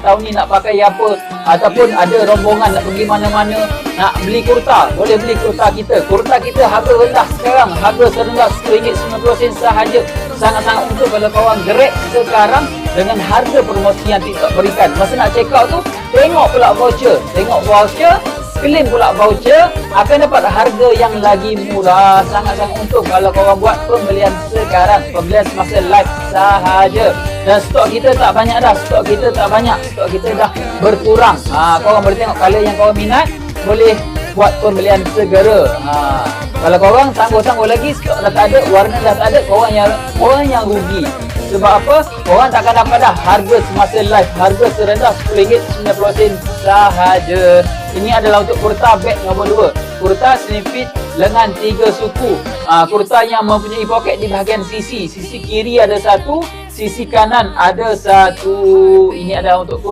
tahun ni nak pakai apa, ataupun ada rombongan nak pergi mana-mana, nak beli kurta, boleh beli kurta kita. Kurta kita harga rendah sekarang, harga serendah RM10.90 sahaja. Sangat-sangat untuk kalau kawan grab sekarang dengan harga promosi yang TikTok berikan. Masa nak check out tu, tengok pula voucher, claim pula voucher, akan dapat harga yang lagi murah. Sangat-sangat untung kalau korang buat pembelian sekarang, pembelian semasa live sahaja. Dan stok kita tak banyak dah, stok kita dah berkurang. Korang boleh tengok color yang korang minat, boleh buat pembelian segera. Kalau korang sanggup-sanggup lagi, stok dah tak ada, warna dah tak ada, korang yang rugi. Sebab apa? Korang takkan dapat dah harga semasa live, harga serendah RM10.90 sahaja. Ini adalah untuk kurta beg nombor 2. Kurta slim fit lengan 3 suku. Kurta yang mempunyai poket di bahagian sisi. Sisi kiri ada satu, sisi kanan ada satu. Ini adalah untuk